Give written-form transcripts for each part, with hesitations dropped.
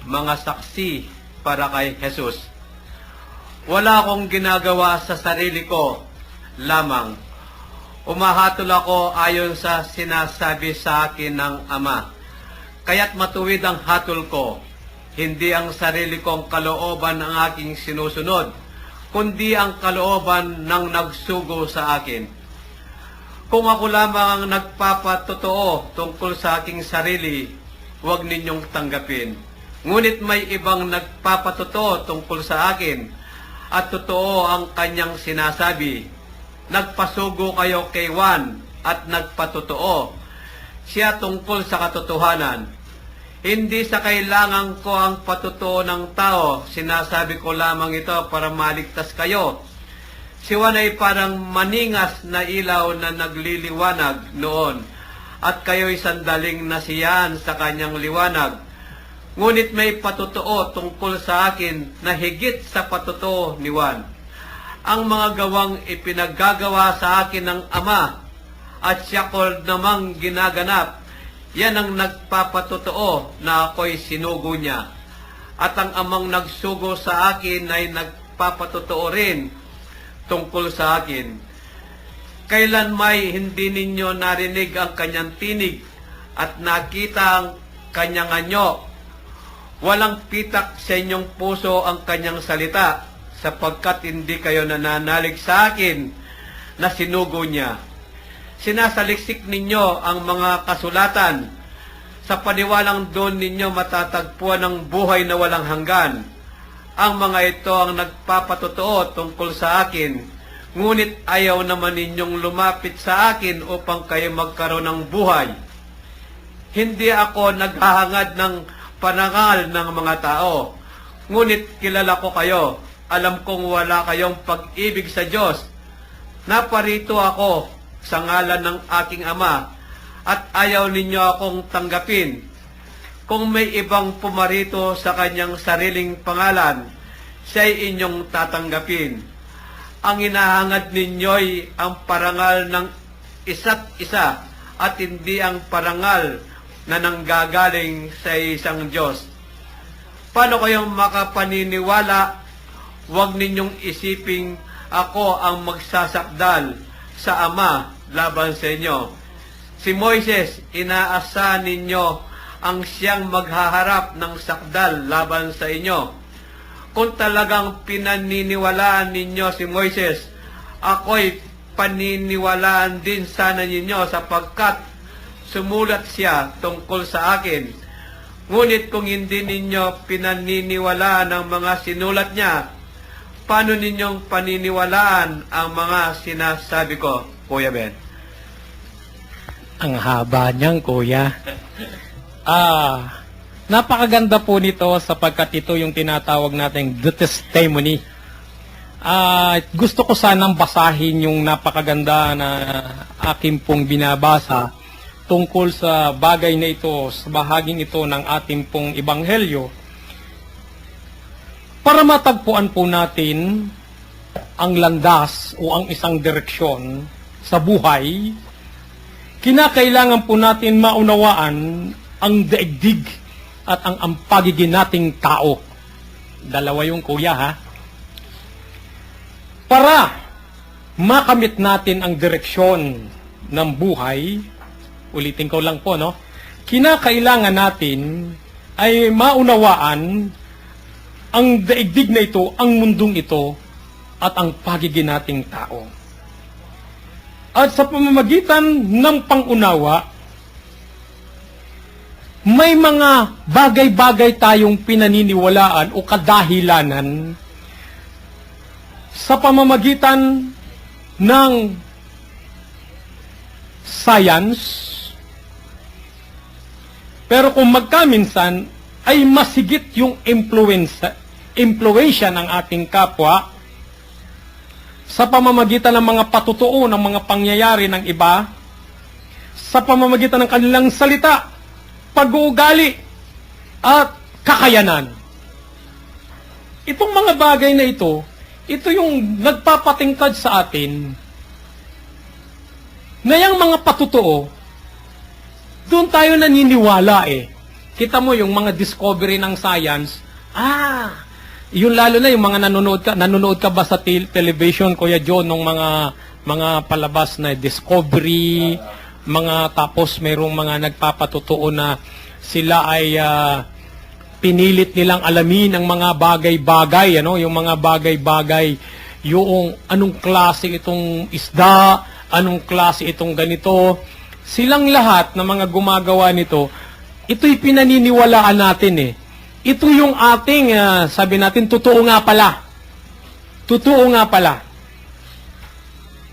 mga saksi para kay Jesus. Wala akong ginagawa sa sarili ko lamang. Umahatol ako ayon sa sinasabi sa akin ng Ama. Kaya't matuwid ang hatol ko. Hindi ang sarili kong kalooban ang aking sinusunod, kundi ang kalooban ng nagsugo sa akin. Kung ako lamang ang nagpapatotoo tungkol sa aking sarili, huwag ninyong tanggapin. Ngunit may ibang nagpapatotoo tungkol sa akin, at totoo ang kanyang sinasabi. Nagpasugo kayo kay Juan at nagpatotoo siya tungkol sa katotohanan. Hindi sa kailangan ko ang patotoo ng tao, sinasabi ko lamang ito para maligtas kayo. Si Juan ay parang maningas na ilaw na nagliliwanag noon, at kayo'y sandaling nasiyahan sa kanyang liwanag. Ngunit may patotoo tungkol sa akin na higit sa patotoo ni Juan. Ang mga gawang ipinaggagawa sa akin ng Ama at siya ko namang ginaganap, yan ang nagpapatotoo na ako'y sinugo niya. At ang Amang nagsugo sa akin ay nagpapatotoo rin tungkol sa akin. Kailan may hindi ninyo narinig ang kanyang tinig at nakita ang kanyang anyo. Walang pitak sa inyong puso ang kanyang salita, sapagkat hindi kayo nananalig sa akin na sinugo niya. Sinasaliksik ninyo ang mga kasulatan. Sa paniwalang doon ninyo matatagpuan ang buhay na walang hanggan. Ang mga ito ang nagpapatotoo tungkol sa akin, ngunit ayaw naman ninyong lumapit sa akin upang kayo magkaroon ng buhay. Hindi ako naghahangad ng panangal ng mga tao, ngunit kilala ko kayo. Alam kong wala kayong pag-ibig sa Diyos. Naparito ako sa ngalan ng aking Ama, at ayaw ninyo akong tanggapin. Kung may ibang pumarito sa kanyang sariling pangalan, siya'y inyong tatanggapin. Ang hinahangad ninyo'y ang parangal ng isa't isa, at hindi ang parangal na nanggagaling sa isang Diyos. Paano kayong makapaniniwala? Huwag ninyong isiping ako ang magsasakdal sa Ama laban sa inyo. Si Moises, inaasahan ninyo ang siyang maghaharap ng sakdal laban sa inyo. Kung talagang pinaniniwalaan ninyo si Moises, ako'y paniniwalaan din sana ninyo sapagkat sumulat siya tungkol sa akin. Ngunit kung hindi ninyo pinaniniwalaan ang mga sinulat niya, paano ninyong paniniwalaan ang mga sinasabi ko, Kuya Ben? Ang haba niyang, Kuya. Napakaganda po nito sapagkat ito yung tinatawag nating the testimony. Gusto ko sanang basahin yung napakaganda na aking pong binabasa tungkol sa bagay na ito, sa bahaging ito ng ating pong ebanghelyo, para matagpuan po natin ang landas o ang isang direksyon sa buhay. Kinakailangan po natin maunawaan ang daigdig at ang pagiging nating tao. Dalawa yung, Kuya, ha? Para makamit natin ang direksyon ng buhay, ulitin ko lang po, no? Kinakailangan natin ay maunawaan ang daigdig na ito, ang mundong ito, at ang pagiging nating tao. At sa pamamagitan ng pangunawa, may mga bagay-bagay tayong pinaniniwalaan o kadahilanan sa pamamagitan ng science, pero kung magkaminsan ay masigit yung impluwensya ng ating kapwa sa pamamagitan ng mga patutuo ng mga pangyayari ng iba, sa pamamagitan ng kanilang salita, pag-uugali, at kakayanan. Itong mga bagay na ito yung nagpapatingkad sa atin na yung mga patutuo, doon tayo naniniwala kita mo yung mga discovery ng science, yun lalo na yung mga nanonood ka ba sa television, Kuya John, nung mga palabas na discovery, mga tapos mayroong mga nagpapatotoo na sila ay pinilit nilang alamin ang mga bagay-bagay, yung mga bagay-bagay, yung anong klase itong isda, anong klase itong ganito. Silang lahat na mga gumagawa nito, ito'y pinaniniwalaan natin eh. Ito yung ating, sabi natin, totoo nga pala. Totoo nga pala.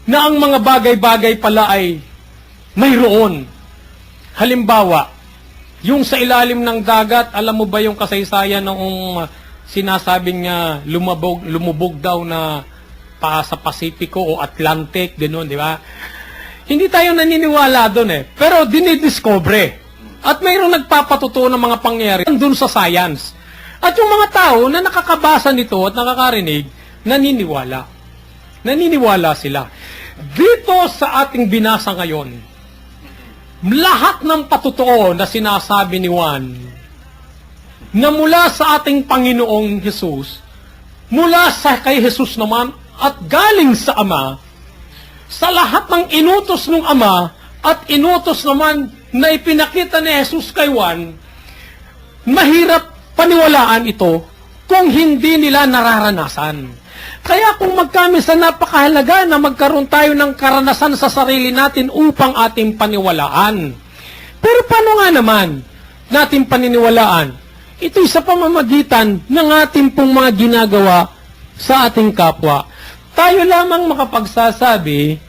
Na ang mga bagay-bagay pala ay mayroon. Halimbawa, yung sa ilalim ng dagat, alam mo ba yung kasaysayan noong sinasabing lumubog daw na pa sa Pasipiko o Atlantic, gano'n, di ba? Hindi tayo naniniwala doon eh. Pero dinidiscover. At mayroong nagpapatutuo ng mga pangyayari doon sa science. At yung mga tao na nakakabasa nito at nakakarinig, naniniwala. Naniniwala sila. Dito sa ating binasa ngayon, lahat ng patutuo na sinasabi ni Juan, na mula sa ating Panginoong Hesus, mula sa kay Hesus naman, at galing sa Ama, sa lahat ng inutos ng Ama, at inutos naman na ipinakita ni Jesus kay Juan, mahirap paniwalaan ito kung hindi nila nararanasan. Kaya kung magkamisa napakahalaga na magkaroon tayo ng karanasan sa sarili natin upang ating paniwalaan. Pero paano nga naman natin paniniwalaan? Ito'y sa pamamagitan ng ating pong mga ginagawa sa ating kapwa. Tayo lamang makapagsasabi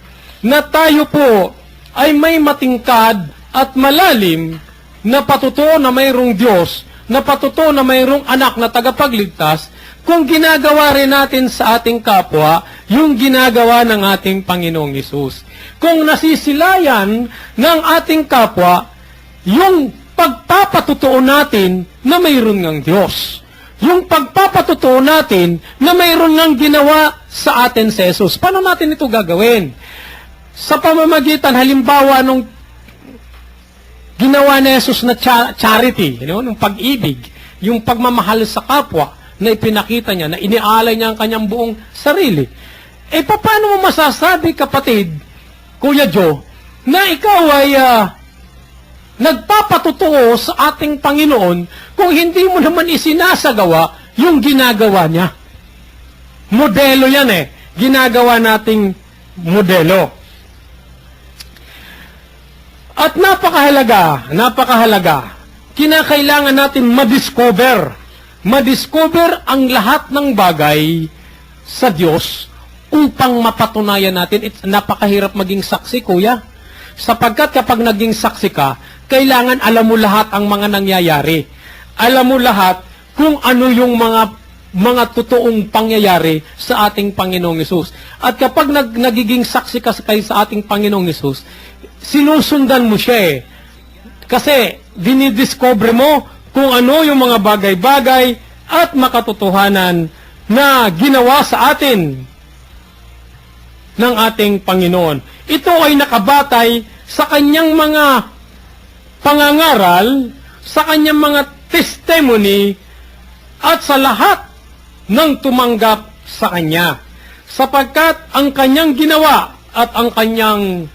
na tayo po ay may matingkad at malalim na patutuo na mayroong Diyos, na patutuo na mayroong anak na tagapagligtas, kung ginagawa rin natin sa ating kapwa, yung ginagawa ng ating Panginoong Hesus. Kung nasisilayan ng ating kapwa, yung pagpapatutuo natin na mayroon ng Diyos. Yung pagpapatutuo natin na mayroon ng ginawa sa atin si Jesus. Paano natin ito gagawin? Sa pamamagitan, halimbawa, nung ginawa ni Jesus na charity, ng pag-ibig, yung pagmamahal sa kapwa, na ipinakita niya, na inialay niya ang kanyang buong sarili. Paano mo masasabi, kapatid, Kuya Joe, na ikaw ay nagpapatutuo sa ating Panginoon kung hindi mo naman isinasagawa yung ginagawa niya? Modelo yan eh. Ginagawa nating modelo. At napakahalaga, kinakailangan natin madiscover ang lahat ng bagay sa Diyos upang mapatunayan natin. Napakahirap maging saksi, kuya. Sapagkat kapag naging saksi ka, kailangan alam mo lahat ang mga nangyayari. Alam mo lahat kung ano yung mga totoong pangyayari sa ating Panginoong Hesus. At kapag nagiging saksi ka sa ating Panginoong Hesus, sinusundan mo siya eh. Kasi dinidiscover mo kung ano yung mga bagay-bagay at makatotohanan na ginawa sa atin ng ating Panginoon. Ito ay nakabatay sa kanyang mga pangangaral, sa kanyang mga testimony, at sa lahat ng tumanggap sa kanya. Sapagkat ang kanyang ginawa at ang kanyang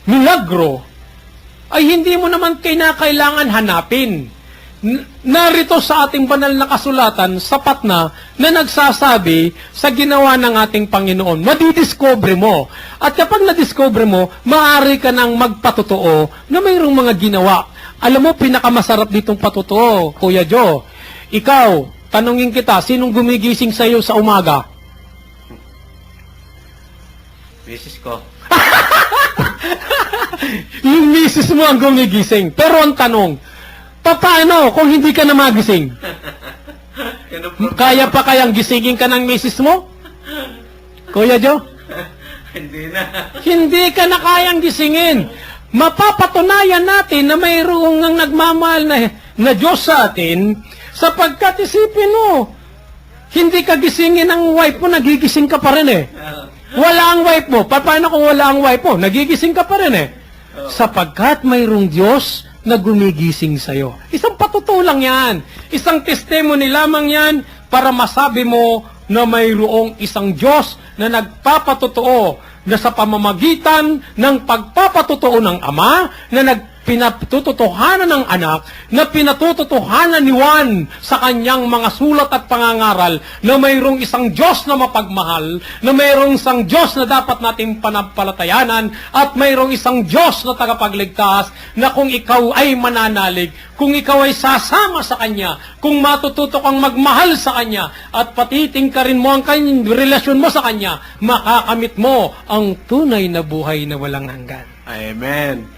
milagro ay hindi mo naman kinakailangan hanapin. Narito sa ating banal na kasulatan, sapat na nagsasabi sa ginawa ng ating Panginoon. Madidiscover mo. At kapag nadiscover mo, maaari ka nang magpatotoo na mayroong mga ginawa. Alam mo, pinakamasarap ditong patotoo, Kuya Joe. Ikaw, tanungin kita, sinong gumigising sa iyo sa umaga? Misis ko. Yung misis mo ang gumigising. Pero ang tanong, paano kung hindi ka na magising? Kaya pa kayang gisingin ka ng misis mo? Kuya Joe? Hindi na. Hindi ka na kayang gisingin. Mapapatunayan natin na mayroong ang nagmamahal na Diyos sa atin, sapagkat isipin mo, hindi ka gisingin ng wife mo, nagigising ka pa rin eh. Wala ang wife mo. Paano kung wala ang wife mo? Nagigising ka pa rin eh. Sapagkat mayroong Diyos na gumigising sa'yo. Isang patuto lang yan. Isang testimony lamang yan para masabi mo na mayroong isang Diyos na nagpapatotoo na sa pamamagitan ng pagpapatotoo ng Ama na pinatutotohanan ng anak, na pinatutotohanan ni Juan sa kanyang mga sulat at pangangaral na mayroong isang Diyos na mapagmahal, na mayroong isang Diyos na dapat nating panampalatayanan, at mayroong isang Diyos na tagapagligtas, na kung ikaw ay mananalig, kung ikaw ay sasama sa Kanya, kung matututo kang magmahal sa Kanya, at patitingkarin mo ang kanyang relasyon mo sa Kanya, makakamit mo ang tunay na buhay na walang hanggan. Amen.